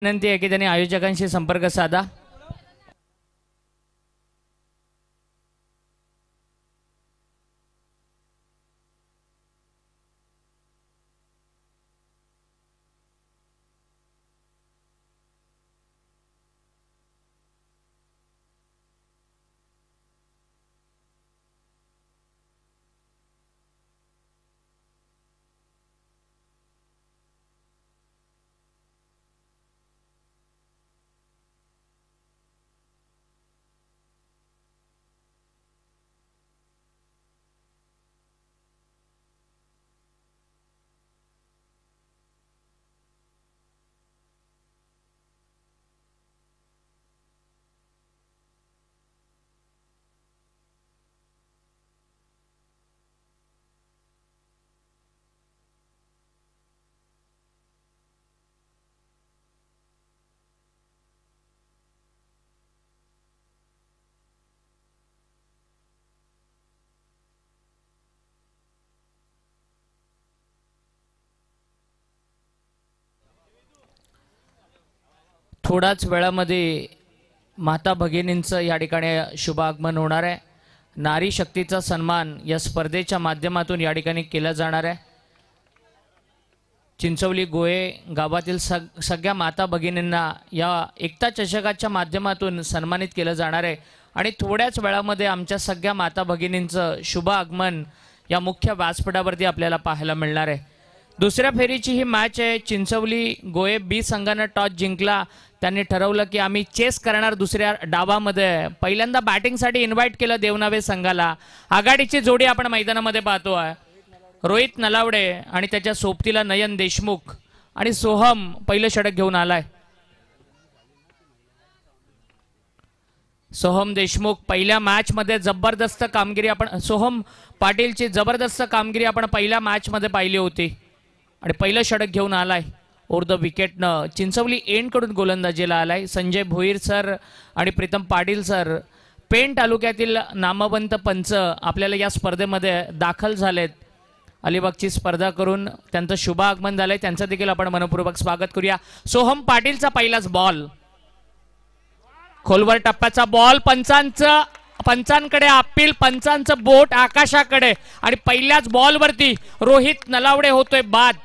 विनंती आहे की त्यांनी आयोजकांशी संपर्क साधा। थोडाच वेळामध्ये माता भगिनींचं या ठिकाणी शुभ आगमन होणार आहे। नारी शक्तीचा सन्मान या स्पर्धेच्या माध्यमातून या ठिकाणी केला जाणार आहे। चिंचवली गोये गावातील सगळ्या माता भगिनींना या एकता चषकाच्या माध्यमातून सन्मानित केलं जाणार आहे आणि थोड्याच वेळामध्ये आमच्या सगळ्या माता भगिनींचं शुभ आगमन या मुख्य व्यासपीठावरती आपल्याला पाहायला मिळणार आहे। दुसऱ्या फेरीची ही मॅच आहे। चिंचवली गोये बी संघाने टॉस जिंकला। त्यांनी ठरवलं की आम्ही चेस करणार दुसऱ्या डावामध्ये। पहिल्यांदा बॅटिंगसाठी इन्व्हाइट केलं देवनावे संघाला। आघाडीची जोडी आपण मैदानामध्ये पाहतो आहे। रोहित नलावडे आणि त्याच्या सोबतीला नयन देशमुख आणि सोहम पहिलं षटक घेऊन आलाय। सोहम देशमुख पहिल्या मॅच मध्ये जबरदस्त कामगिरी आपण सोहम पाटीलची जबरदस्त कामगिरी आपण पहिल्या मॅच मध्ये पाहिली होती आणि पहिलं षटक घेऊन आलाय। ओर द विकेटनं चिंचवली एंड कडून गोलंदाजीला आलाय। संजय भोईर सर आणि प्रीतम पाटील सर पेण तालुक्यातील नामवंत पंच आपल्याला या स्पर्धेमध्ये दाखल झालेत। अलिबागची स्पर्धा करून त्यांचं शुभ आगमन झालंय। त्यांचं देखील आपण मनपूर्वक स्वागत करूया। सोहम पाटीलचा पहिलाच बॉल, खोलवर टप्प्याचा बॉल, पंचांकडे अपील, पंचांचं बोट आकाशाकडे आणि पहिल्याच बॉलवरती रोहित नलावडे होतोय बाद।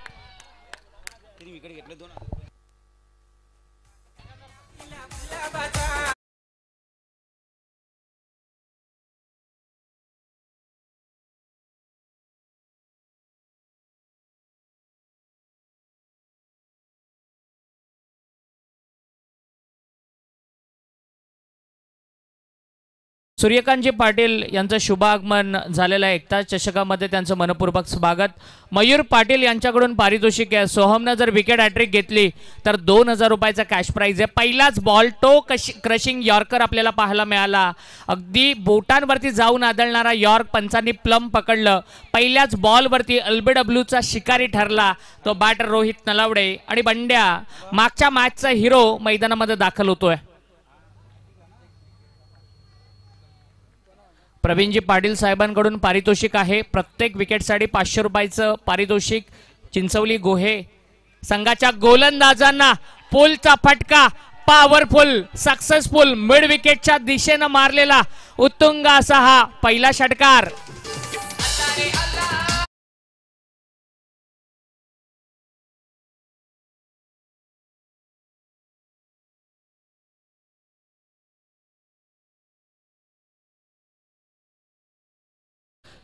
सूर्यकांतजी पाटील यांचं शुभ आगमन झालेलं आहे। एकता चषकामध्ये त्यांचं मनपूर्वक स्वागत। मयूर पाटील यांच्याकडून पारितोषिक आहे। सोहमने जर विकेट हॅट्रिक घेतली तर 2000 रुपयाचा कॅश प्राइज आहे। पहिलाच बॉल टो क्रशिंग यॉर्कर आपल्याला पाहायला मिळाला। अगदी बोटांवरती जाऊन आदळणारा यॉर्क पंचांनी प्लम पकडलं। पहिल्याच बॉलवरती LBWचा शिकारी ठरला तो बॅटर रोहित नलावडे आणि बंड्या मागच्या मॅचचा हिरो मैदानामध्ये दाखल होतोय। प्रवीणजी पाटील साहेबांकडून पारितोषिक आहे। प्रत्येक विकेटसाठी 500 रुपयाचं पारितोषिक। चिंचवली गोहे संघाच्या गोलंदाजांना पोलचा फटका, पॉवरफुल सक्सेसफुल मिड विकेटच्या दिशेने मारलेला उत्तुंग असा हा पहिला षटकार।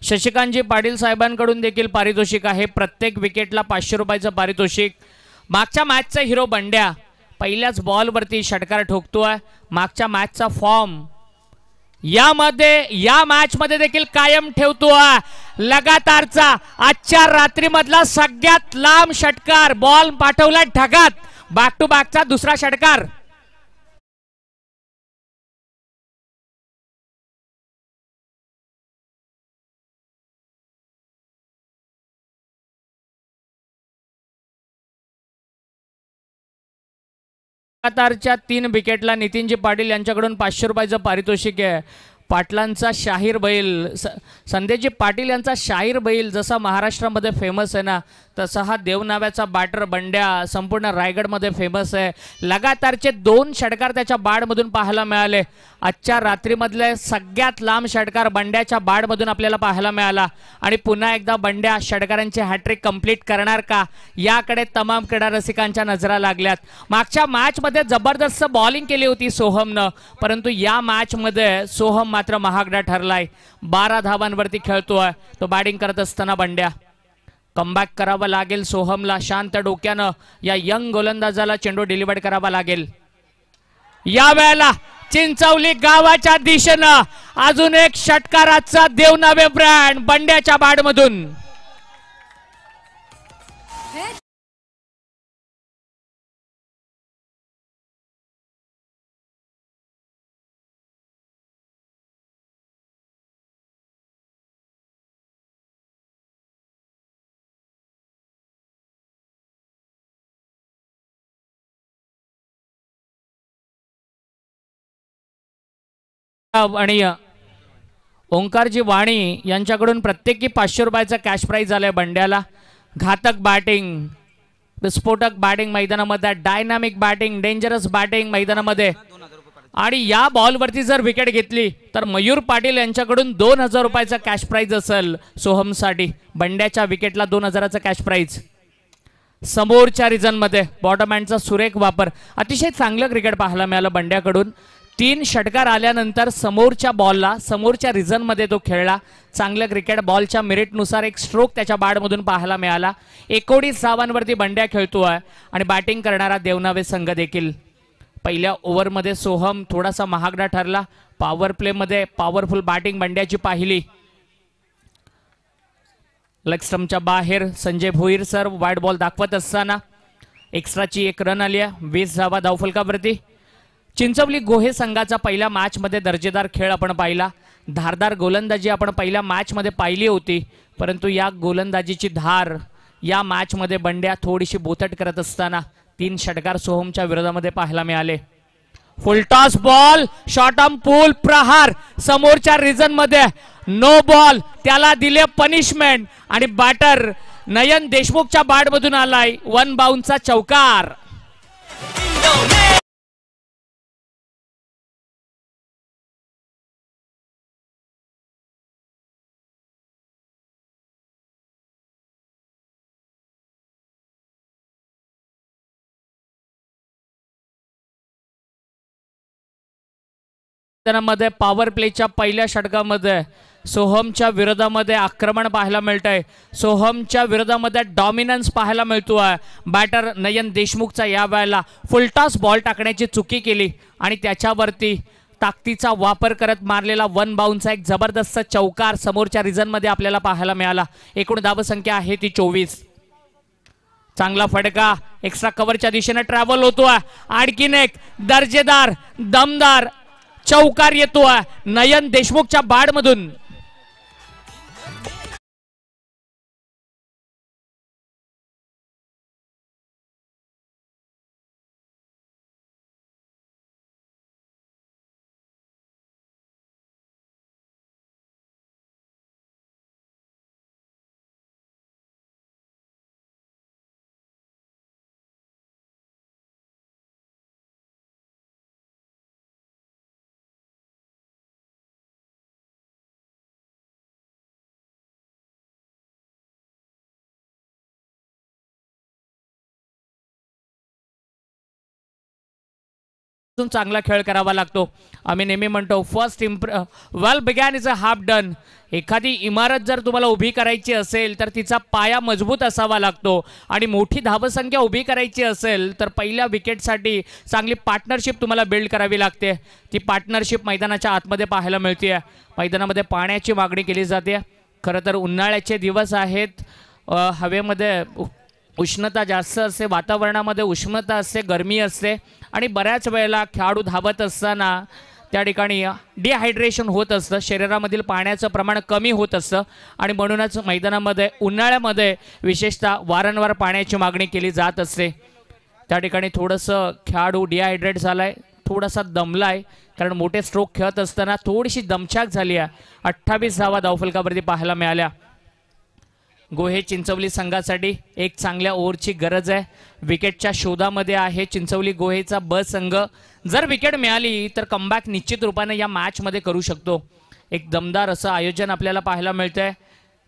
शशिकांतजी पाटील साहेबांकडून देखील पारितोषिक आहे। प्रत्येक विकेटला 500 रुपयाचं पारितोषिक। मागच्या मॅचचा हिरो बंड्या पहिल्याच बॉलवरती षटकार ठोकतोय। मागच्या मॅचचा फॉर्म या मॅच मध्ये देखील कायम ठेवतोय। लगातारचा आजच्या रात्रीमधला सगळ्यात लांब षटकार, बॉल पाठवला ढगात, बॅक टू बॅकचा दुसरा षटकार। लगातारच्या 3 विकेटला नितीनजी पाटील यांच्याकडून 500 रुपयाचं पारितोषिक आहे। पाटलांचा शाहीर बैल संदेशजी पाटील यांचा शाहीर बैल जसा महाराष्ट्रामध्ये फेमस आहे ना, तसा हा देवनाव्याचा बॅटर बंड्या संपूर्ण रायगडमध्ये फेमस आहे। लगातारचे 2 षटकार त्याच्या बॅटमधून पाहायला मिळाले। आजच्या रात्रीमधले सगळ्यात लांब षटकार बंड्याच्या बॅटमधून आपल्याला पाहायला मिळाला आणि पुन्हा एकदा बंड्या षटकारांची हॅट्रिक कंप्लीट करणार का याकडे तमाम क्रीडा रसिकांच्या नजरा लागल्यात। मागच्या मॅचमध्ये जबरदस्त बॉलिंग केली होती सोहमनं, परंतु या मॅचमध्ये सोहम मात्र महागडा ठरलाय। 12 धावांवरती खेळतोय तो बॅटिंग करत असताना बंड्या। कमबॅक करावा लागेल सोहमला, शांत डोक्यानं या यंग गोलंदाजाला चेंडू डिलिव्हर करावा लागेल। या वेळेला चिंचवली गावाच्या दिशेनं अजून एक षटकाराचा देवनावे ब्रँड बंड्याच्या बॅटमधून। आणि ओंकारजी वाणी यांच्याकडून प्रत्येकी 500 रुपयाचा कॅश प्राइज आलाय बंड्याला। घातक बॅटिंग, विस्फोटक बॅटिंग मैदानामध्ये, डायनामिक बॅटिंग, डेंजरस बॅटिंग मैदानामध्ये आणि या बॉलवरती जर विकेट घेतली तर मयूर पाटील यांच्याकडून 2000 रुपयाचा कॅश प्राइज असेल सोहमसाठी। बंड्याच्या विकेटला 2000चा कॅश प्राइज। समोरच्या रिजनमध्ये बॉटम हँडचा सुरेख वापर, अतिशय चांगलं क्रिकेट पाहायला मिळालं बंड्याकडून। 3 षटकार आल्यानंतर समोरच्या बॉलला समोरच्या रिजनमध्ये तो खेळला। चांगलं क्रिकेट, बॉलच्या मेरिटनुसार एक स्ट्रोक त्याच्या बॅटमधून पाहायला मिळाला। 19 धावांवरती बंड्या खेळतोय आणि बॅटिंग करणारा देवनावे संघ देखील। पहिल्या ओव्हरमध्ये सोहम थोडासा महागडा ठरला। पॉवर प्लेमध्ये पॉवरफुल बॅटिंग बंड्याची पाहिली। लेग स्टंपच्या बाहेर Sanjay Bhoir sir wide ball दाखवत असताना एक्स्ट्राची 1 रन आली आहे। 20 धावा धावफलकावरती। चिंचवली गोहे संघाचा पहिल्या मॅचमध्ये दर्जेदार खेळ आपण पाहिला। धारदार गोलंदाजी आपण पहिल्या मॅचमध्ये पाहिली होती, परंतु या गोलंदाजीची धार या मॅचमध्ये बंड्या थोडीशी बोथट करत असताना 3 षटकार सोहमच्या विरोधामध्ये पाहायला मिळाले। फुलटॉस बॉल, शॉर्ट आर्म पूल प्रहार समोरच्या रिजन मध्ये, नो बॉल, त्याला दिले पनिशमेंट आणि बॅटर नयन देशमुखच्या बॅटमधून आलाय 1 बाउन्सचा चौकार। मध्ये पॉवर प्लेच्या पहिल्या षटकामध्ये सोहमच्या विरोधामध्ये आक्रमण पाहायला मिळतंय। सोहमच्या विरोधामध्ये डॉमिनन्स पाहायला मिळतोय। बॅटर नयन देशमुखचा या वेळेला फुलटॉस बॉल टाकण्याची चुकी केली आणि त्याच्यावरती ताकदीचा वापर करत मारलेला 1 बाउन्सचा एक जबरदस्त चौकार समोरच्या रिजनमध्ये आपल्याला पाहायला मिळाला। एकूण धावसंख्या आहे ती 24। चांगला फटका एक्स्ट्रा कव्हरच्या दिशेने ट्रॅव्हल होतोय। आणखीन एक दर्जेदार दमदार चौकार येतोय नयन देशमुखच्या बॅटमधून। चांगला खेळ करावा लागतो। आम्ही नेहमी म्हणतो first well begin is a half done. एखादी इमारत जर तुम्हाला उभी करायची असेल तर तिचा पाया मजबूत असावा लागतो आणि मोठी धावसंख्या उभी करायची असेल तर पहिल्या विकेटसाठी चांगली पार्टनरशिप तुम्हाला बिल्ड करावी लागते। ती पार्टनरशिप मैदानाच्या आतमध्ये पाहायला मिळते। मैदानामध्ये पाण्याची मागणी केली जाते। खरं तर उन्हाळ्याचे दिवस आहेत, हवेमध्ये उष्णता जास्त असते, वातावरणामध्ये उष्णता असते, गरमी असते आणि बऱ्याच वेळेला खेळाडू धावत असताना त्या ठिकाणी डिहायड्रेशन होत असतं, शरीरामधील पाण्याचं प्रमाण कमी होत असतं आणि म्हणूनच मैदानामध्ये उन्हाळ्यामध्ये विशेषतः वारंवार पाण्याची मागणी केली जात असते। त्या ठिकाणी थोडंसं खेळाडू डिहायड्रेट झालाय, थोडासा दमलाय, कारण मोठे स्ट्रोक खेळत असताना थोडीशी दमछाक झाली आहे। 28 धावा धावफलकावरती पाहायला मिळाल्या। गोहे चिंचवली संघासाठी एक चांगल्या ओव्हरची गरज आहे. विकेटच्या शोधामध्ये आहे चिंचवली गोहेचा ब संघ. जर विकेट मिळाली तर कमबॅक निश्चित रूपाने या मॅचमध्ये करू शकतो. एक दमदार असं आयोजन आपल्याला पाहायला मिळतंय.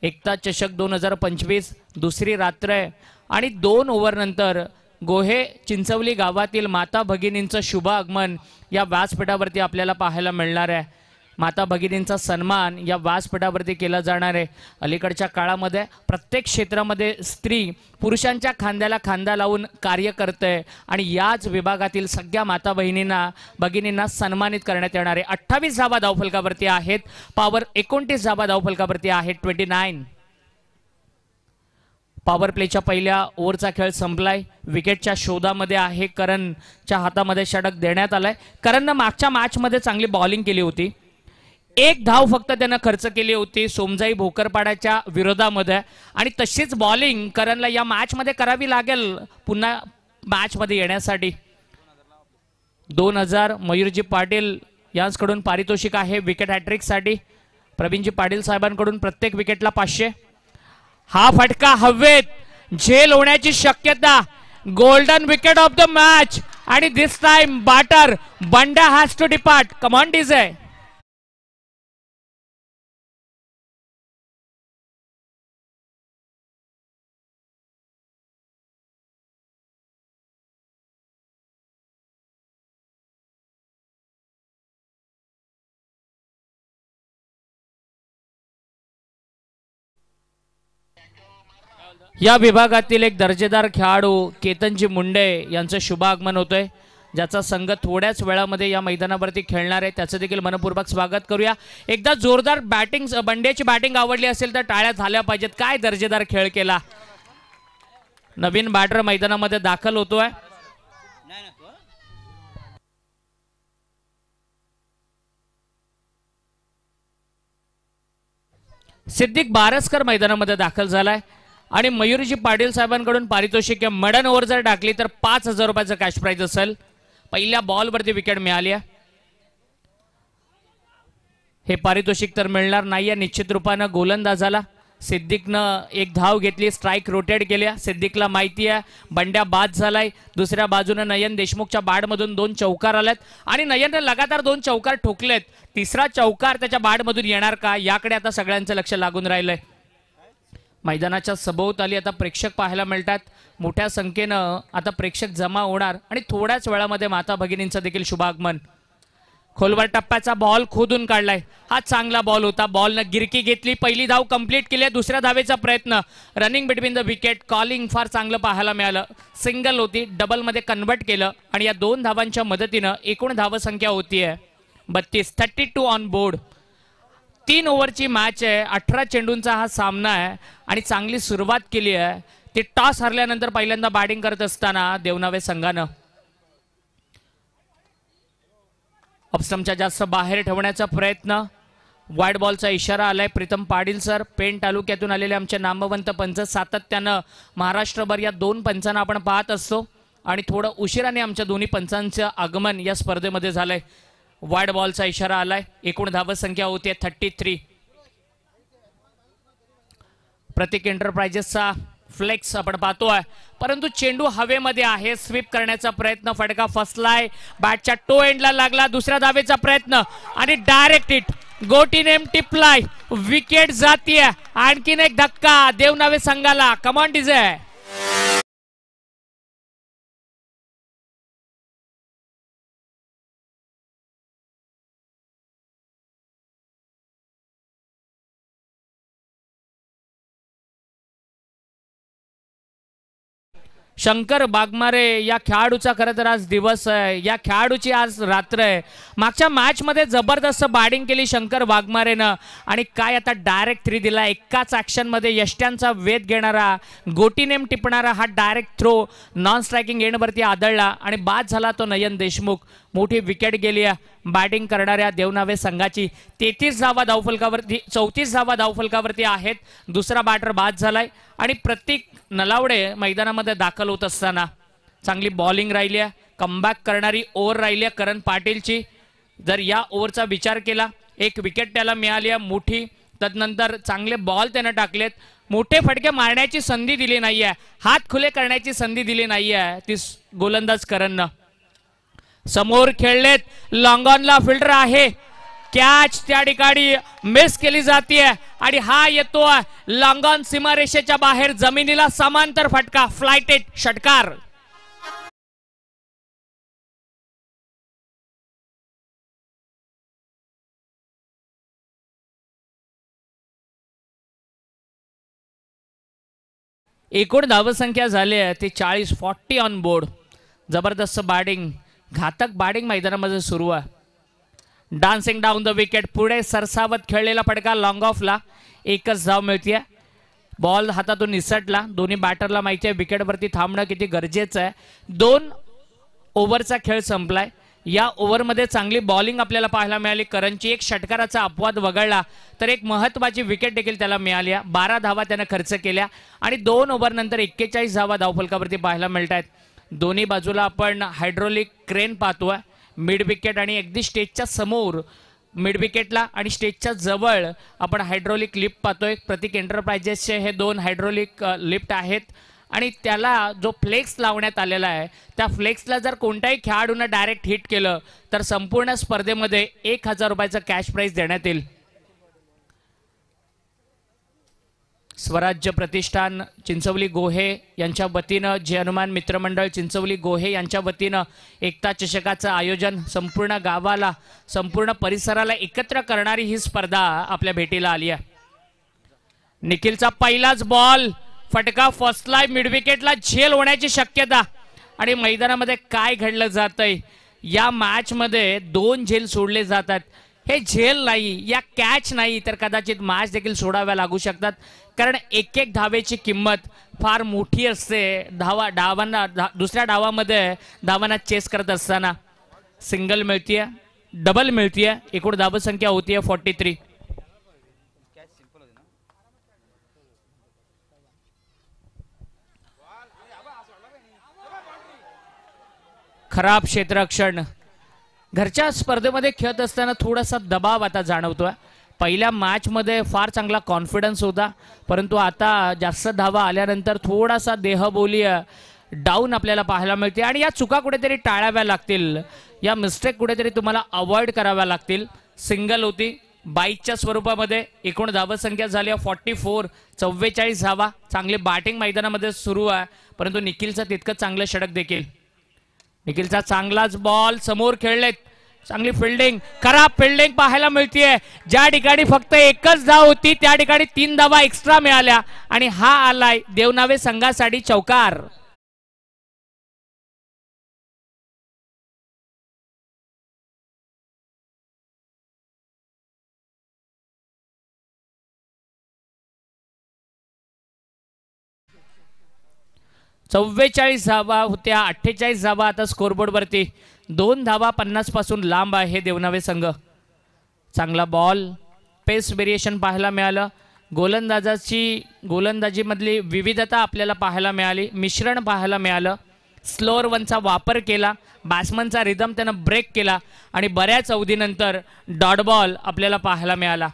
एकता चषक 2025 दुसरी रात्र आहे आणि 2 ओव्हर नंतर गोहे चिंचवली गावातील माता भगिनींचं शुभ आगमन या व्यासपीठावरती आपल्याला पाहायला मिळणार आहे. माता भगिनींचा सन्मान या व्यासपीठावरती केला जाणार आहे. अलीकडच्या काळामध्ये प्रत्येक क्षेत्रामध्ये स्त्री पुरुषांच्या खांद्याला खांदा लावून कार्य करते आणि याच विभागातील सगळ्या माता भगिनींना सन्मानित करण्यात येणार आहे. 28 धावा धावफलकावरती आहेत. पॉवर 29 धावा धावफलकावरती आहेत. 29. पॉवर प्लेच्या पहिल्या ओव्हरचा खेळ संपलाय. विकेटच्या शोधामध्ये आहे. करणच्या हातामध्ये षटक देण्यात आलाय. करणनं मागच्या मॅचमध्ये चांगली बॉलिंग केली होती. 1 धाव फक्त त्यानं खर्च केली होती सोमजाई भोकरपाड्याच्या विरोधामध्ये आणि तशीच बॉलिंग करणला या मॅचमध्ये करावी लागेल पुन्हा मॅचमध्ये येण्यासाठी. 2000 मयूरजी पाटील यांच्याकडून पारितोषिक आहे विकेट हॅट्रिकसाठी. प्रवीणजी पाटील साहेबांकडून प्रत्येक विकेटला 500. हा फटका हवेत झेल होण्याची शक्यता. Golden wicket of the match आणि this time batter Banda has to depart. Come on DJ. या विभागातील एक दर्जेदार खेळाडू केतनजी मुंडे यांचं शुभ आगमन होतंय. ज्याचा संघ थोड्याच वेळामध्ये या मैदानावरती खेळणार आहे. त्याचं देखील मनपूर्वक स्वागत करूया. एकदा जोरदार बॅटिंग बंड्याची बॅटिंग आवडली असेल तर टाळ्या झाल्या पाहिजेत. काय दर्जेदार खेळ केला. नवीन बॅटर मैदानामध्ये दाखल होतोय. सिद्दीक बारसकर मैदानामध्ये दाखल झालाय आणि मयूरजी पाटील साहेबांकडून पारितोषिक मडन ओव्हर जर टाकली तर 5000 रुपयाचं कॅश प्राइज असेल. पहिल्या बॉलवरती विकेट मिळाली. हे पारितोषिक तर मिळणार नाहीये निश्चित रूपानं. गोलंदाजाला सिद्दीकनं 1 धाव घेतली. स्ट्राईक रोटेट केल्या. सिद्दीकला माहिती आहे बंड्या बाद झालाय. दुसऱ्या बाजूने नयन देशमुखच्या बॅटमधून 2 चौकार आलेत आणि नयनने लगातार 2 चौकार ठोकलेत. तिसरा चौकार त्याच्या बॅटमधून येणार का याकडे आता सगळ्यांचं लक्ष लागून राहिलंय. मैदानाच्या सभोवताली आता प्रेक्षक पाहायला मिळतात. मोठ्या संख्येनं आता प्रेक्षक जमा होणार आणि थोड्याच वेळामध्ये माता भगिनींचं देखील शुभागमन. खोलवर टप्प्याचा बॉल खोदून काढलाय. हा चांगला बॉल होता. बॉलनं गिरकी घेतली. पहिली धाव कंप्लीट केली. दुसऱ्या धावेचा प्रयत्न. Running between the wicket. Calling फार चांगलं पाहायला मिळालं. सिंगल होती डबलमध्ये कन्वर्ट केलं आणि या 2 धावांच्या मदतीनं एकूण धावसंख्या होतीये 32. 32 ऑन बोर्ड. 3 ओव्हरची मॅच आहे. 18 चेंडूंचा हा सामना आहे आणि चांगली सुरुवात केली आहे. ते टॉस हरल्यानंतर पहिल्यांदा बॅटिंग करत असताना देवनावे संघानं ऑफस्टंपच्या जास्त बाहेर ठेवण्याचा प्रयत्न. वाईड बॉलचा इशारा आलाय. प्रीतम पाटील सर पेण तालुक्यातून आलेले आमचे नामवंत पंच सातत्यानं महाराष्ट्रभर या 2 पंचांना आपण पाहत असतो आणि थोडं उशिराने आमच्या दोन्ही पंचांचं आगमन या स्पर्धेमध्ये झालंय. वाईड बॉलचा इशारा आलाय. एकूण धावसंख्या होती 33. प्रतीक एंटरप्राइजेसचा फ्लेक्स आपण पाहतोय परंतु चेंडू हवेमध्ये आहे. स्वीप करण्याचा प्रयत्न. फटका फसलाय. बॅटच्या टो एंडला लागला. दुसऱ्या धावेचा प्रयत्न आणि डायरेक्ट हिट. गोटी नेम टिपलाय. विकेट जातीय. आणखीन एक धक्का देवनावे संघाला. Come on DJ. शंकर बागमारे या खेळाडूचा खरं तर आज दिवस आहे. या खेळाडूची आज रात्र आहे. मागच्या मॅच मध्ये जबरदस्त बॅटिंग केली शंकर बागमारेनं आणि काय आता डायरेक्ट 3 दिला. एकाच ऍक्शन मध्ये यष्ट्यांचा वेध घेणारा गोटी नेम टिपणारा हा डायरेक्ट थ्रो नॉन स्ट्रायकिंग एंडवरती आदळला आणि बाद झाला तो नयन देशमुख. मोठी विकेट गेली बॅटिंग करणाऱ्या देवनावे संघाची. 33 धावा धावफलकावरती 34 धावा धावफलकावरती आहेत. दुसरा बॅटर बाद झालाय आणि प्रतीक नलावडे मैदानामध्ये दाखल होत असताना चांगली बॉलिंग राहिली आहे. कमबॅक करणारी ओव्हर राहिली आहे करण पाटीलची. जर या ओव्हरचा विचार केला 1 विकेट त्याला मिळाली आहे मोठी. तदनंतर चांगले बॉल त्यानं टाकलेत. मोठे फटके मारण्याची संधी दिली नाहीये, हात खुले करण्याची संधी दिली नाहीये ती गोलंदाज करणं. समोर खेळलेत, लॉंगॉनला फिल्डर आहे, कॅच त्या ठिकाणी मिस केली जाते आणि हा येतो लॉंगॉन सीमारेषेच्या बाहेर, जमिनीला समांतर फटका, फ्लायटेड षटकार. एकूण धावसंख्या झाली आहे ती 40, 40 ऑन बोर्ड. जबरदस्त बॅटिंग, घातक बॅटिंग मैदानामध्ये सुरू आहे. डान्सिंग डाऊन द विकेट, पुढे सरसावत खेळलेला फटका लॉंग ऑफला, एकच धाव मिळते. बॉल हातातून निसटला, दोन्ही बॅटरला माहिती आहे विकेटवरती थांबणं किती गरजेचं आहे. 2 ओव्हरचा खेळ संपलाय. या ओव्हरमध्ये चांगली बॉलिंग आपल्याला पाहायला मिळाली करणची. एक षटकाराचा अपवाद वगळला तर एक महत्त्वाची विकेट देखील त्याला मिळाली. 12 धावा त्यानं खर्च केल्या आणि 2 ओव्हर नंतर 41 धावा धावफलकावरती पाहायला मिळत आहेत. दोन्ही बाजूला आपण हायड्रोलिक क्रेन पाहतोय, मिड विकेट आणि अगदी स्टेजच्या समोर, मिड विकेटला आणि स्टेजच्या जवळ आपण हायड्रोलिक लिफ्ट पाहतोय. प्रतीक एंटरप्राइजेसचे हे 2 हायड्रोलिक लिफ्ट आहेत आणि त्याला जो फ्लेक्स लावण्यात आलेला आहे त्या फ्लेक्सला जर कोणत्याही खेळाडूनं डायरेक्ट हिट केलं तर संपूर्ण स्पर्धेमध्ये 1000 रुपयाचं कॅश प्राइज देण्यात येईल. स्वराज्य प्रतिष्ठान चिंचवली गोहे यांच्या वतीनं, जे हनुमान मित्रमंडळ चिंचवली गोहे यांच्या वतीनं एकता चषकाचं आयोजन, संपूर्ण गावाला, संपूर्ण परिसराला एकत्र करणारी ही स्पर्धा आपल्या भेटीला आली आहे. निखिलचा पहिलाच बॉल, फटका फसलाय मिड विकेटला, झेल होण्याची शक्यता. आणि मैदानामध्ये काय घडलं जातंय, या मॅच मध्ये 2 झेल सोडले जातात. हे झेल नाही, या कॅच नाही तर कदाचित मॅच देखील सोडाव्या लागू शकतात, कारण एक एक धावेची किंमत फार मोठी असते. डावांना दुसऱ्या डावामध्ये धावांना चेस करत असताना सिंगल मिळतीये, डबल मिळतीये, एकूण धावसंख्या होतीये 43. खराब क्षेत्ररक्षण. घरच्या स्पर्धेमध्ये खेळत असताना थोडासा दबाव आता जाणवतोय. पहिल्या मॅच मध्ये फार चांगला कॉन्फिडन्स होता, परंतु आता जास्त धावा आल्यानंतर थोडासा देहबोली डाऊन आपल्याला पाहायला मिळते आणि या चुका कुठेतरी टाळाव्या लागतील, या मिस्टेक कुठेतरी तुम्हाला अवॉइड कराव्या लागतील. सिंगल होती 22च्या स्वरूपामध्ये, एकूण धावसंख्या झाली 44, 44 धावा. चांगली बॅटिंग मैदानामध्ये सुरू आहे, परंतु निखिलचं तितकं चांगलं षटक देखील. निखिलचा चांगलाच बॉल, समोर खेळलेत, चांगली फिल्डिंग, खराब फिल्डिंग पाहायला मिळतीये. ज्या ठिकाणी फक्त एकच धाव होती त्या ठिकाणी 3 धावा एक्स्ट्रा मिळाल्या आणि हा आलाय देवनावे संघासाठी चौकार. चव्वेचाळीस धावा होत्या, 48 धावा आता स्कोरबोर्ड वरती. 2 धावा 50 पासून लांब आहे देवनावे संघ. चांगला बॉल, पेस व्हेरिएशन पाहायला मिळालं. गोलंदाजीमधली विविधता आपल्याला पाहायला मिळाली, मिश्रण पाहायला मिळालं. स्लोअर वनचा वापर केला, बॅट्समनचा रिदम त्यानं ब्रेक केला आणि बऱ्याच अवधीनंतर डॉट बॉल आपल्याला पाहायला मिळाला.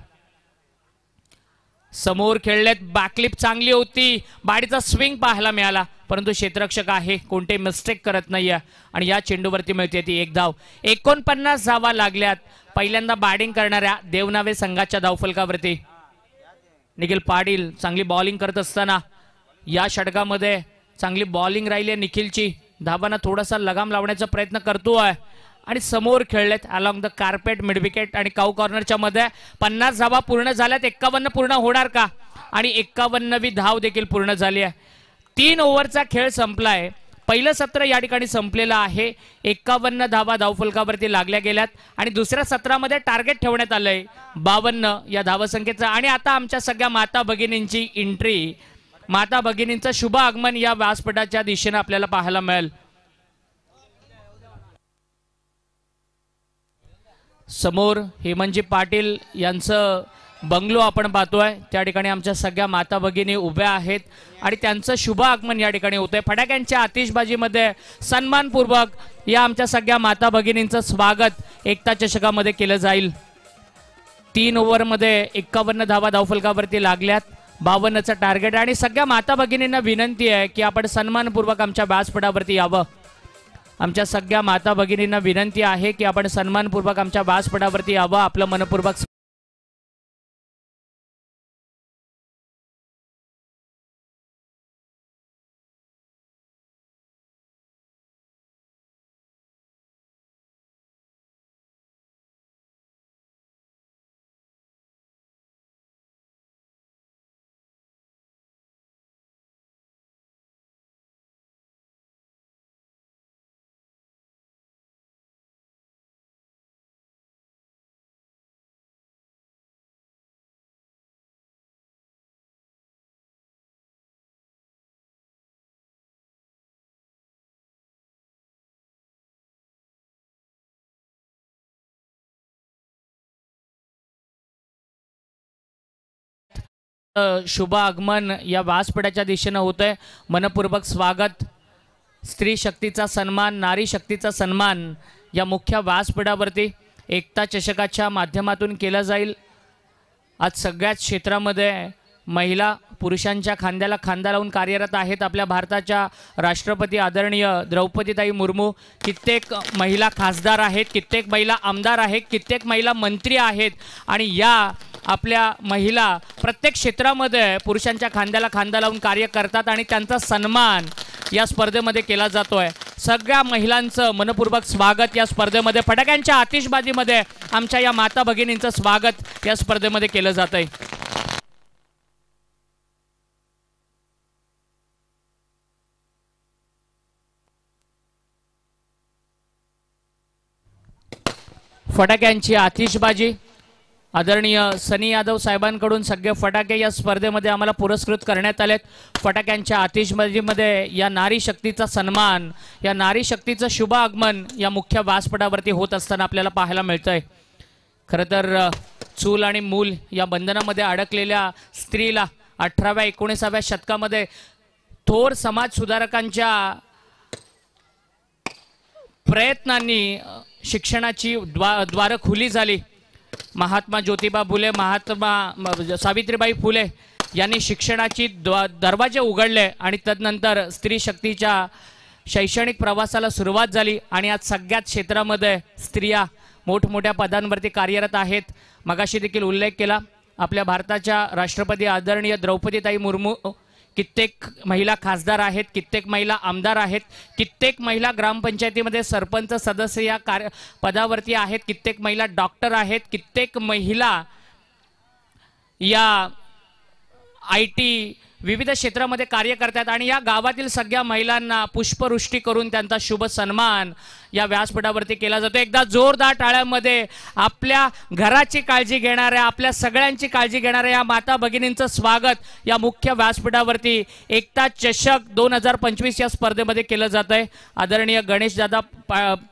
समोर खेळलेत, बॅकलिप चांगली होती, बाडीचा स्विंग पाहायला मिळाला, परंतु क्षेत्ररक्षक आहे, कोणते मिस्टेक करत नाहीये आणि या चेंडूवरती मिळते ती 1 धाव. 49 धावा लागल्यात पहिल्यांदा बॅटिंग करणाऱ्या देवनावे संघाच्या धावफलकावरती. निखिल पाटील चांगली बॉलिंग करत असताना या षटकामध्ये चांगली बॉलिंग राहिली आहे निखिलची. धावांना थोडासा लगाम लावण्याचा प्रयत्न करतोय आणि समोर खेळलेत along the carpet, mid wicket आणि काऊ कॉर्नरच्या मध्ये. 50 धावा पूर्ण झाल्यात, 51 पूर्ण होणार का? आणि 51वी धाव देखील पूर्ण झाली आहे. 3 ओव्हरचा खेळ संपलाय. पहिलं सत्र या ठिकाणी संपलेलं आहे. 51 धावा धावफलकावरती लागल्या गेल्यात आणि दुसऱ्या सत्रामध्ये टार्गेट ठेवण्यात आलंय 52 या धावसंख्येचं. आणि आता आमच्या सगळ्या माता भगिनींची एंट्री, माता भगिनींचं शुभ आगमन या व्यासपीठाच्या दिशेने आपल्याला पाहायला मिळेल. समोर हेमंतजी पाटील यांचं बंगलो आपण पाहतोय, त्या ठिकाणी आमच्या सगळ्या माता भगिनी उभ्या आहेत आणि त्यांचं शुभ आगमन या ठिकाणी होतंय. फटाक्यांच्या आतिषबाजीमध्ये सन्मानपूर्वक या आमच्या सगळ्या माता भगिनींचं स्वागत एकता चषकामध्ये केलं जाईल. 3 ओव्हरमध्ये 51 धावा धावफलकावरती लागल्यात. 52चं टार्गेट आणि सगळ्या माता भगिनींना विनंती आहे की आपण सन्मानपूर्वक आमच्या व्यासपीठावरती यावं। आमच्या सगळ्या माता भगिनींना विनंती आहे की आपण सन्मानपूर्वक आमच्या व्यासपीठावरती यावं। आपलं मनपूर्वक शुभ आगमन या व्यासपीठाच्या दिशेने होतंय। मनपूर्वक स्वागत। स्त्री शक्तीचा सन्मान, नारी शक्तीचा सन्मान या मुख्य व्यासपीठावरती एकता चषकाच्या माध्यमातून केला जाईल। आज सगळ्याच क्षेत्रामध्ये महिला पुरुषांच्या खांद्याला खांदा लावून कार्यरत आहेत। आपल्या भारताच्या राष्ट्रपती आदरणीय द्रौपदीताई मुर्मू, कित्येक महिला खासदार आहेत, कित्येक महिला आमदार आहेत, कित्येक महिला मंत्री आहेत आणि या आपल्या महिला प्रत्येक क्षेत्रामध्ये पुरुषांच्या खांद्याला खांदा लावून कार्य करतात आणि त्यांचा सन्मान या स्पर्धेमध्ये केला जातोय। सगळ्या महिलांचं मनपूर्वक स्वागत या स्पर्धेमध्ये। फटाक्यांच्या आतिषबाजीमध्ये आमच्या या माता भगिनींचं स्वागत या स्पर्धेमध्ये केलं जातंय। फटाक्यांची आतिषबाजी आदरणीय सनी यादव साहेबांकडून सगळे फटाके या स्पर्धेमध्ये आम्हाला पुरस्कृत करण्यात आलेत। फटाक्यांच्या आतिषबाजीमध्ये या नारी शक्तीचा सन्मान, या नारी शक्तीचं शुभ आगमन या मुख्य व्यासपीठावरती होत असताना आपल्याला पाहायला मिळतंय। खरं तर चूल आणि मूल या बंधनामध्ये अडकलेल्या स्त्रीला 18व्या 19व्या शतकामध्ये थोर समाज सुधारकांच्या प्रयत्नांनी शिक्षणाची द्वार खुली झाली। महात्मा ज्योतिबा फुले, महात्मा सावित्रीबाई फुले यांनी शिक्षणाची दरवाजे उघडले आणि तदनंतर स्त्री शक्तीच्या शैक्षणिक प्रवासाला सुरुवात झाली आणि आज सगळ्याच क्षेत्रामध्ये स्त्रिया मोठमोठ्या पदांवरती कार्यरत आहेत। मगाशी देखील उल्लेख केला आपल्या भारताच्या राष्ट्रपती आदरणीय द्रौपदीताई मुर्मू, कित्येक महिला खासदार आहेत, कित्येक महिला आमदार आहेत, कित्येक महिला ग्रामपंचायतीमध्ये सरपंच सदस्य या पदावरती आहेत, कित्येक महिला डॉक्टर आहेत, कित्येक महिला या IT विविध क्षेत्रामध्ये कार्य करतात आणि या गावातील सगळ्या महिलांना पुष्पवृष्टी करून त्यांचा शुभ सन्मान या व्यासपीठावरती केला जातो। एकदा जोरदार टाळ्यांमध्ये आपल्या घराची काळजी घेणाऱ्या, आपल्या सगळ्यांची काळजी घेणाऱ्या या माता भगिनींचं स्वागत या मुख्य व्यासपीठावरती एकता चषक 2025 या स्पर्धेमध्ये केलं जात आहे। आदरणीय गणेश दादा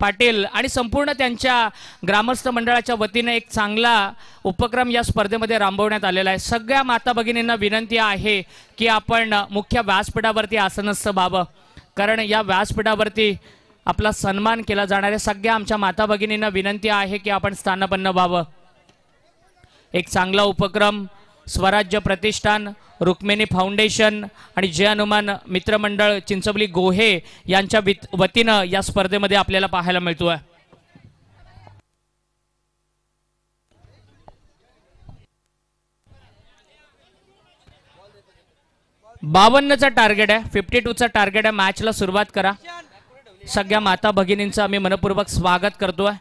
पाटील आणि संपूर्ण त्यांच्या ग्रामस्थ मंडळाच्या वतीने एक चांगला उपक्रम या स्पर्धेमध्ये राबवण्यात आलेला आहे। सगळ्या माता भगिनींना विनंती आहे की आपण मुख्य व्यासपीठावरती आसनस्थ व्हावं, कारण या व्यासपीठावरती आपला सन्मान केला जाणार आहे। सगळ्या आमच्या माता भगिनींना विनंती आहे की आपण स्थानपन्न व्हावं। एक चांगला उपक्रम स्वराज्य प्रतिष्ठान, रुक्मिणी फाउंडेशन आणि जय हनुमान मित्रमंडळ चिंचवली गोहे यांच्या वतीनं या स्पर्धेमध्ये आपल्याला पाहायला मिळतोय। 52चं टार्गेट आहे, 52चं टार्गेट आहे। मॅचला सुरुवात करा। सगळ्या माता भगिनींचं आम्ही मनपूर्वक स्वागत करतोय।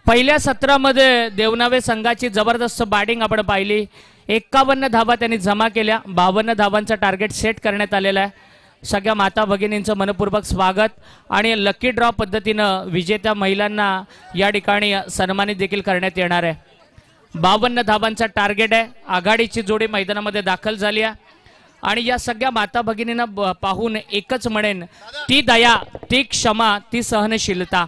पहिल्या सत्रामध्ये देवनावे संघाची जबरदस्त बॅटिंग आपण पाहिली। 51 धावा त्यांनी जमा केल्या। 52 धावांचा टार्गेट सेट करण्यात आलेला आहे। सगळ्या माता भगिनींचं मनपूर्वक स्वागत आणि लकी ड्रॉ पद्धतीनं विजेत्या महिलांना या ठिकाणी सन्मानित देखील करण्यात येणार आहे। 52 धावांचा टार्गेट आहे। आघाडीची जोडी मैदानामध्ये दाखल झाली आहे आणि या सगळ्या माता भगिनींना पाहून एकच म्हणेन, ती दया, ती क्षमा, ती सहनशीलता,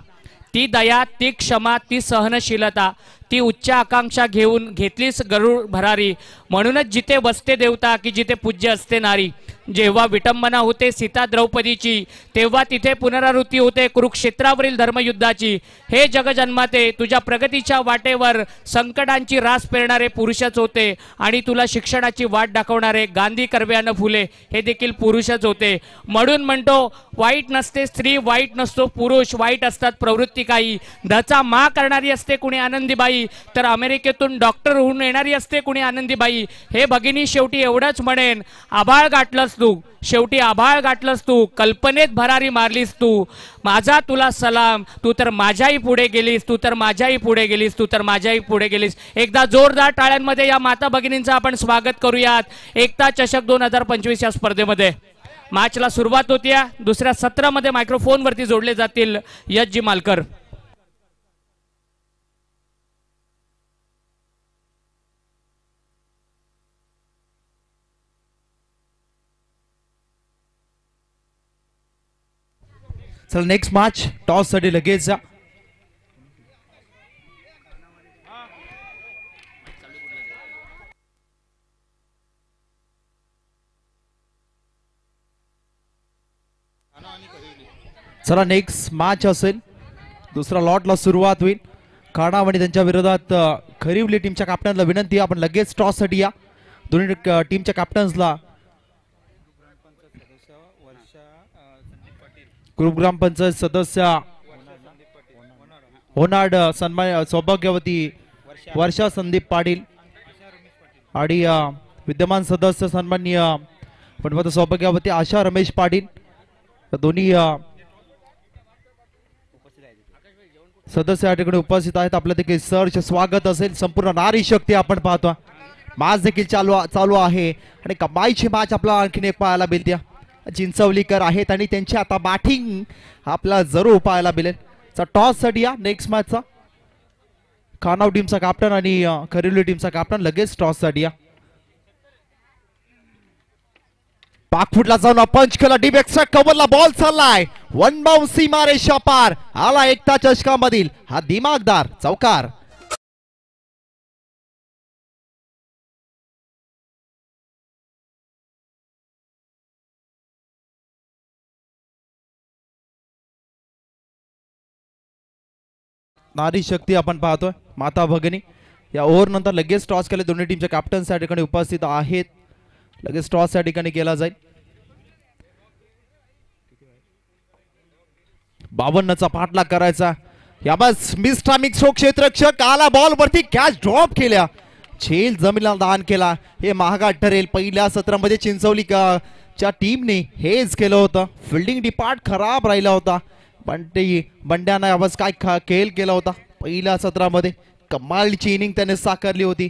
ती दया, ती क्षमा, ती सहनशीलता, ती उच्च आकांक्षा घेऊन घेतलीस गरुड भरारी. म्हणूनच जिथे बसते देवता की जिथे पूज्य असते नारी. जेव्हा विटंबना होते सीता द्रौपदीची, तेव्हा तिथे पुनरावृत्ती होते कुरुक्षेत्रावरील धर्मयुद्धाची. हे जगजन्माते तुझ्या प्रगतीच्या वाटेवर संकटांची रास पेरणारे पुरुषच होते आणि तुला शिक्षणाची वाट दाखवणारे गांधी कर्व्यानं फुले हे देखील पुरुषच होते. म्हणून म्हणतो वाईट नसते स्त्री, वाईट नसतो पुरुष, वाईट असतात प्रवृत्ती काही. धचा मा करणारी असते कुणी आनंदीबाई, तर अमेरिकेतून डॉक्टर होऊन येणारी असते कुणी आनंदीबाई. हे भगिनी शेवटी एवढंच म्हणेन, आभाळ गाठलंस तू, शेवटी आभाळ गाठलंस तू, कल्पनेत भरारी मारलीस तू. माझा तुला सलाम, तू तर माझ्याही पुढे गेलीस, तू तर माझ्याही पुढे गेलीस, तू तर माझ्याही पुढे गेलीस. एकदा जोरदार टाळ्यांमध्ये या माता भगिनींचं आपण स्वागत करूयात एकता चषक 2025 या स्पर्धेमध्ये. मॅचला सुरुवात होतीये. दुसऱ्या सत्रामध्ये मायक्रोफोन वरती जोडले जातील यश जी मालकर. चला नेक्स्ट मॅच टॉस साठी लगेच जा. चला नेक्स्ट मॅच असेल, दुसरा लॉटला सुरुवात होईल. खाणावणी त्यांच्या विरोधात खरिवली टीमच्या कॅप्टनला विनंती, आपण लगेच टॉस साठी या. दोन्ही टीमच्या कॅप्टन्सला ग्रुप ग्रामपंचायत सदस्य होनाड सन्मान सौभाग्यवती वर्षा संदीप पाटील आणि विद्यमान सदस्य सन्माननीय पटपत सौभाग्यवती आशा रमेश पाटील, दोन्ही सदस्य या ठिकाणी उपस्थित आहेत. आपल्या देखील सहर्ष स्वागत असेल. संपूर्ण नारी शक्ती आपण पाहतो. मॅच देखील चालू आहे आणि कमाईची मॅच आपला आणखीन एक पाहायला मिळते. चिंचवलीकर आहेत आणि त्यांची आता बॅटिंग आपल्याला जरूर पाहायला मिळेल. टॉस साठी या नेक्स्ट मॅचचा. खानाव टीमचा कॅप्टन आणि खरिवली टीमचा कॅप्टन लगेच टॉस साठी या. पाकफुटला जाऊन पंच केला, डीप एक्स्ट्रा कव्हरला बॉल चाललाय, वन बाउन्स सीमारेषा पार आला एकता चषकामधील हा दिमागदार चौकार. नारी शक्ती आपण पाहतोय माता भगिनी. या ओव्हर नंतर लगेच टॉस केले. दोन्ही टीमच्या कॅप्टन्स या ठिकाणी उपस्थित आहेत. लगेच टॉस या ठिकाणी केला जाईल. 52चा पाठलाग करायचा. या बस मिस्टर मिक्सो क्षेत्ररक्षक आला बॉल वरती, कॅच ड्रॉप केल्या, झेल जमीनला दान केला. हे महागात ठरेल. पहिल्या सत्रामध्ये चिंचवली च्या टीमने हेच केलं होतं. फिल्डिंग डिपार्ट खराब राहिला होता. बंड्यानं यावेळेस काय खेळ केला होता पहिल्या सत्रामध्ये. कमालची इनिंग त्याने साकारली होती.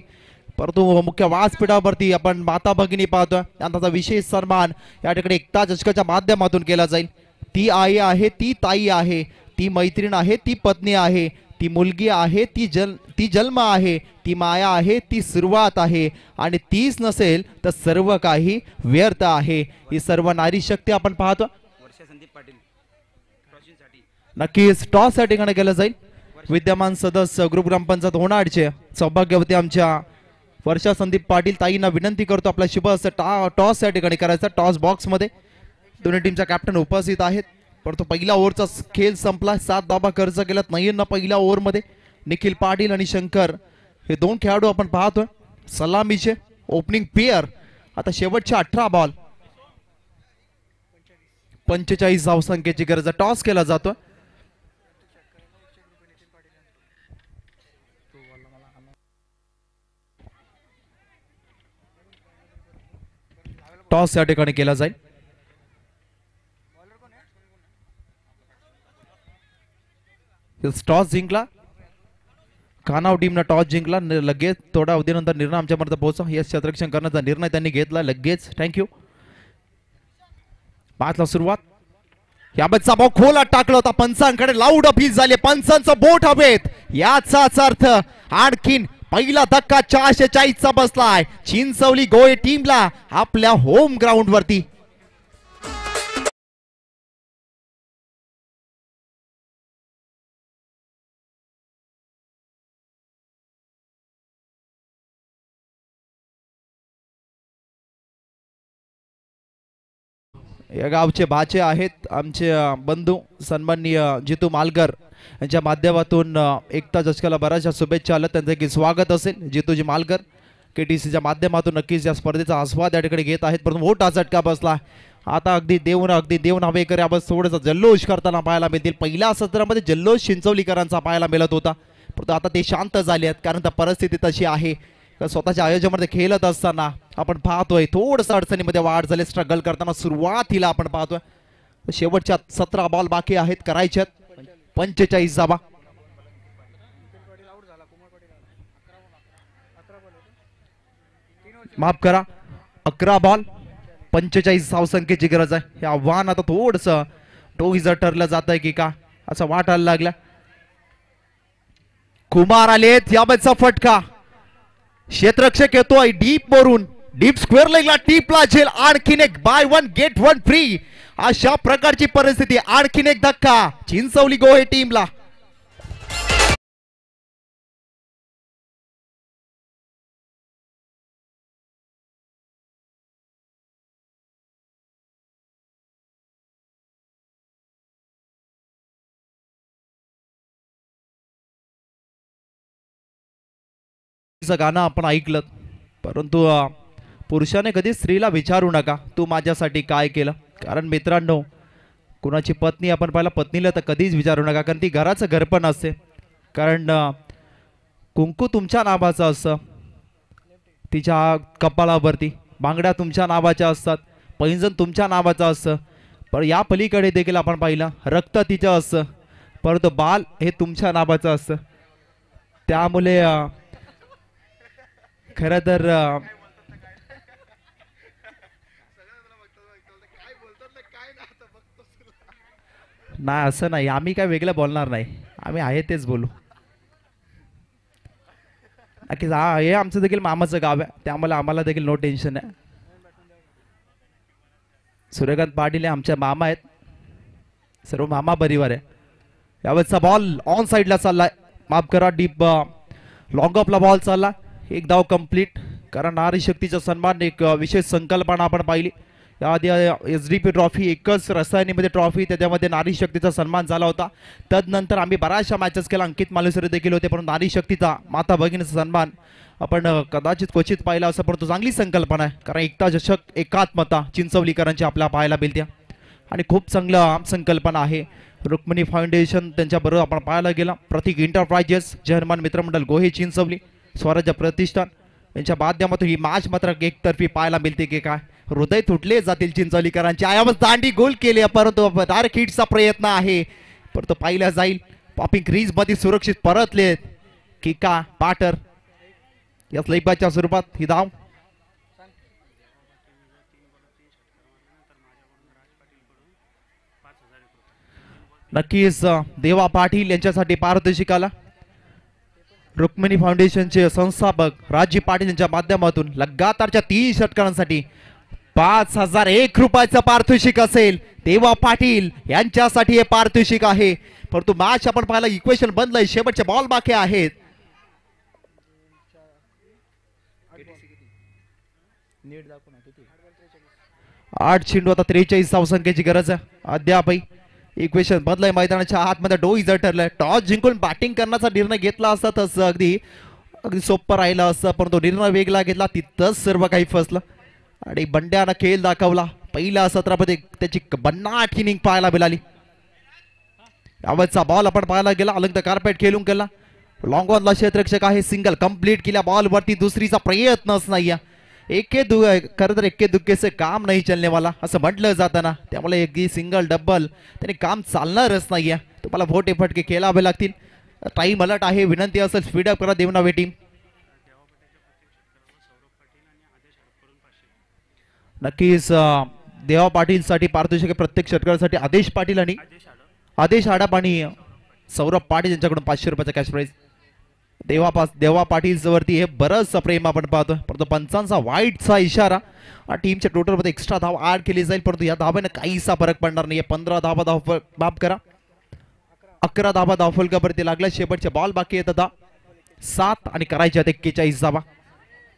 परंतु मुख्य व्यासपीठावरती आपण माता भगिनी पाहतोय. त्यांचा विशेष सन्मान या ठिकाणी एकता चषकाच्या माध्यमातून केला जाईल. ती आई आहे, ती ताई आहे, ती मैत्रीण आहे, ती पत्नी आहे, ती मुलगी आहे, ती जन्म आहे, ती माया आहे, ती सुरुवात आहे आणि तीच नसेल तर सर्व काही व्यर्थ आहे. ही सर्व नारी शक्ती आपण पाहतो. नक्कीच टॉस या ठिकाणी केलं जाईल. विद्यमान सदस्य ग्रुप ग्रामपंचायत होणारचे सौभाग्यवती आमच्या वर्षा संदीप पाटील ताईंना विनंती करतो आपला शुभ असं टॉस या ठिकाणी करायचा. टॉस बॉक्स मध्ये दोन्ही टीमच्या कॅप्टन उपस्थित आहेत. परंतु पहिला ओव्हरचा खेळ संपला. 7 धावा खर्च केल्यात नाहींना पहिल्या ओव्हर मध्ये. निखिल पाटील आणि शंकर हे दोन खेळाडू आपण पाहतोय सलामीचे ओपनिंग पेअर. आता शेवटच्या 18 बॉल 45 धावसंख्येची गरज. टॉस केला जातो. टॉस या ठिकाणी केला जाईल. टॉस जिंकला खानाव टीमनं. टॉस जिंकला. लगेच थोड्या अवधीनंतर निर्णय आमच्यापर्यंत पोहोचा. यश क्षेत्ररक्षण करण्याचा निर्णय त्यांनी घेतला लगेच. थँक्यू. मॅचला सुरुवात. याबाबतचा बॉल खोला टाकला होता. पंचांकडे लाऊड अपील झाले. पंचांचं बोट हवेत. याचाच अर्थ आणखीन पहिला धक्का 440चा बसलाय चिंचवली गोळे टीमला आपल्या होम ग्राउंड वरती. या गावचे भाचे आहेत आमचे बंधू सन्माननीय जितू मालकर यांच्या माध्यमातून एकता चषकाला बऱ्याचशा शुभेच्छा आल्या, त्यांचं की स्वागत असेल. जितूजी मालकर KTCच्या माध्यमातून नक्कीच या स्पर्धेचा आस्वाद या ठिकाणी घेत आहेत, परंतु मोठा झटका बसला. आता अगदी देव हवेकर याबाबत थोडासा जल्लोष करताना पाहायला मिळतील. पहिल्या सत्रामध्ये जल्लोष चिंचवलीकरांचा पाहायला मिळत होता, परंतु आता ते शांत झाले आहेत, कारण परिस्थिती तशी आहे. स्वतःच्या आयोजनामध्ये खेळत असताना आपण पाहतोय थोडंसं अडचणीमध्ये वाढ झाली. स्ट्रगल करताना सुरुवातीला आपण पाहतोय शेवटच्या 17 बॉल बाकी आहेत करायच्यात. 45 धावा. माफ करा 11 बॉल 45 धावसंख्येची गरज आहे. हे आव्हान आता थोडस टोईचं ठरलं जात आहे की का असं वाटायला लागलं. कुमार आलेत, याबाबतचा फटका. क्षेत्ररक्षक येतोय डीप वरून, डीप स्क्वेअर लेगला टीपला झेल. आणखीन एक बाय 1 गेट 1 फ्री अशा प्रकारची परिस्थिती. आणखीन एक धक्का चिंचवली गोहे टीमला. गाणं आपण ऐकलं, परंतु पुरुषाने कधी स्त्रीला विचारू नका तू माझ्यासाठी काय केलं. कारण मित्रांनो, कुणाची पत्नी आपण पाहिला पत्नीला तर कधीच विचारू नका, कारण ती घराचं घरपण असते. कारण कुंकू तुमच्या नावाचं असतं, तिच्या कपाळावरती बांगड्या तुमच्या नावाच्या असतात, पैंजण तुमच्या नावाचं असतं. पण या पलीकडे देखील आपण पाहिलं रक्त तिचं असतं, परंतु बाल हे तुमच्या नावाचं असतं. त्यामुळे खरं तर नाही असं नाही, आम्ही काय वेगळं बोलणार नाही, आम्ही आहे तेच बोलू. नक्कीच हे आमचं देखील मामाचं गाव आहे, त्यामुळे आम्हाला देखील नो टेन्शन आहे. सूर्यकांत पाटील हे आमच्या मामा आहेत, सर्व मामा परिवार आहे. यावेळेचा बॉल ऑन साईडला चाललाय, माफ करा डीप लॉंग ऑफला बॉल चालला. एक धाव कंप्लीट. कारण नारी शक्तीचा सन्मान एक विशेष संकल्पना आपण पाहिली. याआधी SDP ट्रॉफी एकच रसायनीमध्ये ट्रॉफी, त्याच्यामध्ये नारी शक्तीचा सन्मान झाला होता. तदनंतर आम्ही बऱ्याचशा मॅचेस केला, अंकित मालुसरे देखील होते, परंतु नारी शक्तीचा माता भगिनीचा सन्मान आपण कदाचित क्वचित पाहिला असं, परंतु चांगली संकल्पना आहे. कारण एकता चषक एकात्मता चिंचवलीकरांची आपल्या पाहायला मिळते आणि खूप चांगलं संकल्पना आहे. रुक्मिणी फाउंडेशन त्यांच्याबरोबर आपण पाहायला गेला. प्रतीक एंटरप्राइजेस, जर्मन मित्रमंडळ गोहे चिंचवली, स्वराज्य प्रतिष्ठान यांच्या माध्यमातून ही मॅच मात्र एकतर्फी पाहायला मिळते की काय हृदय तुटले जातील चिंचवलीकरांची. आयावर दांडी गोल केली, परंतु डायरेक्ट हिटचा प्रयत्न आहे, परंतु पाहिला जाईल. पॉपिंग क्रीज मध्ये सुरक्षित परतले की का पाटर या स्लाइपच्या स्वरूपात ही धाव. नक्कीच देवा पाटील यांच्यासाठी पारितोषिक आला. रुक्मिणी फाउंडेशनचे संस्थापक राजी पाटील यांच्या माध्यमातून लगातारच्या 3 षटकांसाठी 5001 रुपयाचं पारितोषिक असेल. देवा पाटील यांच्यासाठी हे पारितोषिक आहे. परंतु मॅच आपण पाहिला इक्वेशन बदलय, शेवटचे बॉल बाकी आहेत. आठ चेंडू, आता 43 धावसंख्येची गरज आहे. अद्यापही इक्वेशन बदलाय, मैदानाच्या आतमध्ये डोई ठरलंय. टॉस जिंकून बॅटिंग करण्याचा निर्णय घेतला असता तर अगदी सोपं राहिलं असतं, परंतु निर्णय वेगळा घेतला, तिथंच सर्व काही फसलं. आणि बंड्यानं खेळ दाखवला. पहिल्या सत्रामध्ये त्याची 52 इनिंग पाहायला मिळाली. यावरचा बॉल आपण पाहायला गेला, अलग कार्पेट खेळून केला. लॉंग ऑनला क्षेत्ररक्षक आहे, सिंगल कंप्लीट केल्या बॉलवरती. दुसरीचा प्रयत्नच नाहीये. खरं तर एके दुक्के से काम नाही चलने वाला असं म्हटलं जातं ना, त्यामुळे एक सिंगल डबल त्याने काम चालणारच नाहीये. तुम्हाला भोटे फटके खेळावे लागतील. टाइम अलर्ट आहे, विनंती असेल स्पीडअप करा देवनावे टीम. नक्कीच देवा पाटील साठी पारितोषिक प्रत्येक षटकासाठी आदेश पाटील आणि आदेश आडाप आणि सौरभ पाटील यांच्याकडून 500 रुपयाचा कॅश प्राइज. देवा पाटील वरती हे बरंच प्रेम आपण पाहतोय, परंतु पंचांचा वाईटचा इशारा. टीमच्या टोटल मध्ये एक्स्ट्रा धाव ऍड केली जाईल, परंतु या धावाने काहीसा फरक पडणार नाहीये. 15 धावा माफ करा 11 धावा धावफलकावरती लागल्या. शेवटचे बॉल बाकी आहेत आता 7 आणि करायचे आहेत 41 धावा.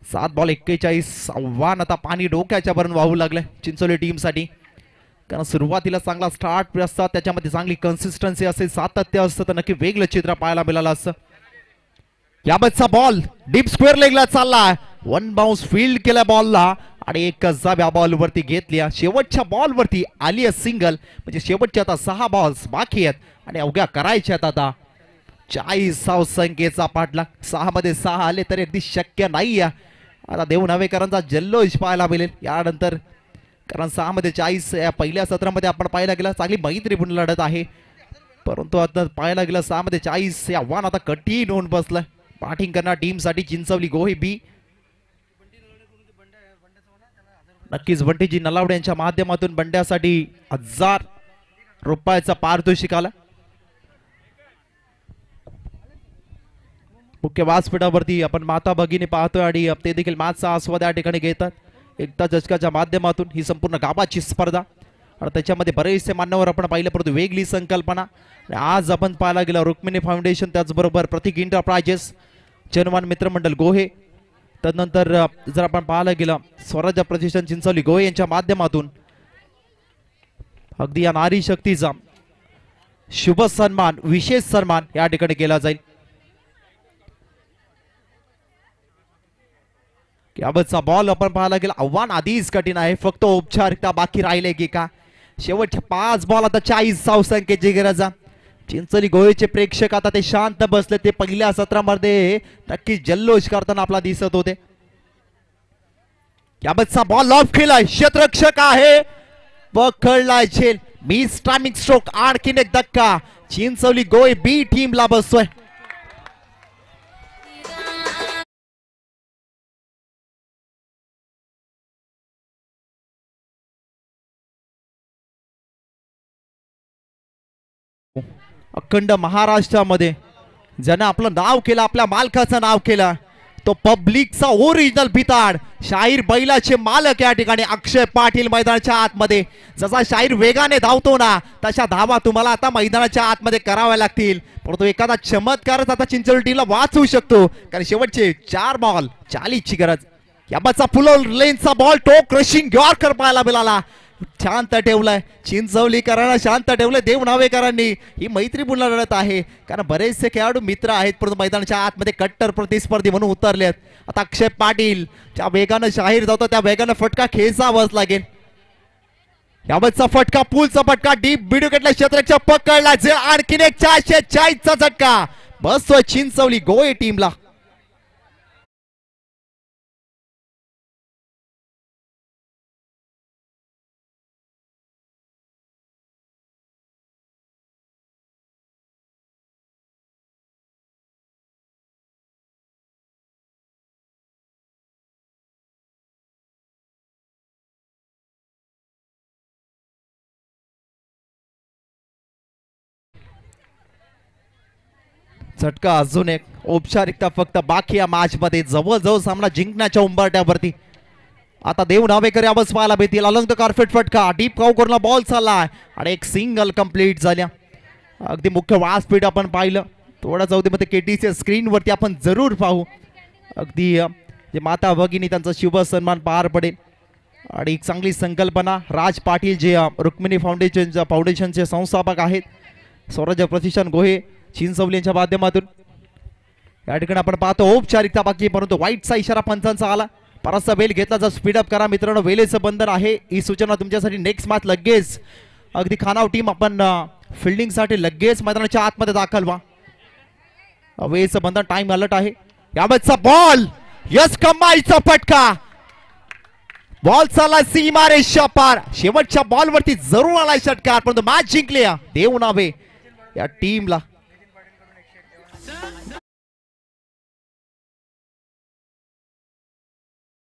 7 बॉल 41. आव्हान आता पाणी डोक्याच्या वरून वाहू लागलंय चिंचोली टीम साठी. कारण सुरुवातीला चांगला स्टार्ट असतात, त्याच्यामध्ये चांगली कन्सिस्टन्सी असेल, सातत्य असतं, तर नक्की वेगळं चित्र पाहायला मिळालं असतं. याबाबतचा बॉल डीप स्क्वेअर लेगला चालला, वन बाउन्स फील्ड केला बॉलला आणि एक या बॉलवरती घेतली. शेवटच्या बॉलवरती आली सिंगल, म्हणजे शेवटचे आता 6 बॉल्स बाकी आहेत आणि अवघ्या करायच्या आता 40 संख्येचा पाठलाग. 6 मध्ये 6 आले तरी अगदी शक्य नाही आहे. आता देवनावेकरांचा जल्लोष पाहायला मिळेल यानंतर, कारण 6 मध्ये 40 या पहिल्या सत्रामध्ये आपण पाहायला गेला चांगली मैत्रीपूर्ण लढत आहे, परंतु आता पाहायला गेलं 6 मध्ये 40 हे आव्हान आता कठीण होऊन बसलं. बॅटिंग करणार टीमसाठी चिंचवली गोहे बी. नक्कीच बंटीजी नलावडे यांच्या माध्यमातून बंड्यासाठी 1000 रुपयाचा पारितोषिक आला. मुख्य व्यासपीठावरती आपण माता भगिनी पाहतोय आणि ते देखील मॅचचा आस्वाद या ठिकाणी घेतात. एकता चषकाच्या माध्यमातून ही संपूर्ण गावाची स्पर्धा आणि त्याच्यामध्ये बरेचसे मान्यवर आपण पाहिलं, परंतु वेगळी संकल्पना. आणि आज आपण पाहायला गेलं रुक्मिणी फाउंडेशन, त्याचबरोबर प्रतीक इंटरप्राइजेस, जनवान मित्रमंडळ गोहे, तदनंतर जर आपण पाहायला गेलं स्वराज्य प्रतिष्ठान चिंचवली गोहे यांच्या माध्यमातून अगदी या नारी शक्तीचा शुभ सन्मान, विशेष सन्मान या ठिकाणी केला जाईल. याबाबतचा बॉल आपण पाहायला गेला, आव्हान आधीच कठीण आहे, फक्त औपचारिकता बाकी राहिले की का. शेवटचे 5 बॉल आता 40 संख्येची गरज आहे. चिंचोली गोहेचे प्रेक्षक आता ते शांत बसले, ते पहिल्या सत्रामध्ये नक्की जल्लोष करताना आपला दिसत होते. याबाबतचा बॉल ऑफ केलाय, क्षेत्ररक्षक आहे, पकडलाय झेल, मिस टायमिंग स्ट्रोक, आणखीन एक धक्का चिंचवली गोहे बी टीमला बसतोय. अखंड महाराष्ट्रामध्ये ज्यानं आपलं नाव केलं, आपल्या मालकाचं नाव केलं, तो पब्लिकचा ओरिजिनल भिताड शाहीर बैलाचे मालक या ठिकाणी अक्षय पाटील मैदानाच्या आतमध्ये. जसा शाहीर वेगाने धावतो ना, तशा धावा तुम्हाला आता मैदानाच्या आतमध्ये कराव्या लागतील, परंतु एखादा चमत्कारच आता चिंचवली टीमला वाचवू शकतो, कारण शेवटचे 4 बॉल 40 ची गरज. याबाचा पुल लेनचा बॉल टो क्रशिंग यॉर्कर पाहायला मिळाला, शांत ठेवलाय चिंचवलीकरांना, शांत ठेवलंय देवनावेकरांनी. ही मैत्रीपूर्ण लढत आहे, कारण बरेचसे खेळाडू मित्र आहेत, परंतु मैदानाच्या आतमध्ये कट्टर प्रतिस्पर्धी म्हणून उतरले आहेत. आता अक्षय पाटील ज्या वेगानं शाहीर जातो त्या वेगानं फटका खेचावाच लागेल. याबाबतचा फटका, पूलचा फटका, डीप बिडुकेटला क्षेत्राच्या पकडला, जे आणखीन एक 440 चा झटका बसतोय चिंचवली गोहे टीमला. झटका अजून एक, औपचारिकता फक्त बाकी या मॅच मध्ये, जवळजवळ सामना जिंकण्याच्या उंबरठ्यावरती. आता देवनावेकर यावंच पाहायला भेटतील. अलंग कार्पेट फटका, डीप काउ कॉर्नर बॉल चाललाय आणि एक सिंगल कंप्लीट झाल्या. अगदी मुख्य व्यासपीठ आपण पाहिलं, थोड्या चौथीमध्ये केटीसी स्क्रीन वरती आपण जरूर पाहू. अगदी जे माता भगिनी त्यांचा शुभ सन्मान पार पडेल आणि एक चांगली संकल्पना. राज पाटील जे रुक्मिणी फाउंडेशनचे संस्थापक आहेत, स्वराज्य प्रतिष्ठान गोहे चिंचवली यांच्या माध्यमातून या ठिकाणी आपण पाहतो औपचारिकता बाकी, परंतु वाईटचा इशारा पंचांचा आला. परतचा बेल घेतला, जर स्पीडअप करा मित्रांनो, वेळेचं बंधन आहे. ही सूचना तुमच्यासाठी. नेक्स्ट मॅच लगेच अगदी खानाव टीम आपण फिल्डिंग साठी लगेच मैदानाच्या आतमध्ये दाखल व्हा. वेळेचं बंधन, टाइम अलर्ट आहे. याबाबतचा बॉल, यस कमाईचा फटका, बॉल चालला सीमा रेषा पार. शेवटच्या बॉलवरती जरूर आलाय षटकार, परंतु मॅच जिंकली देवनावे या टीमला.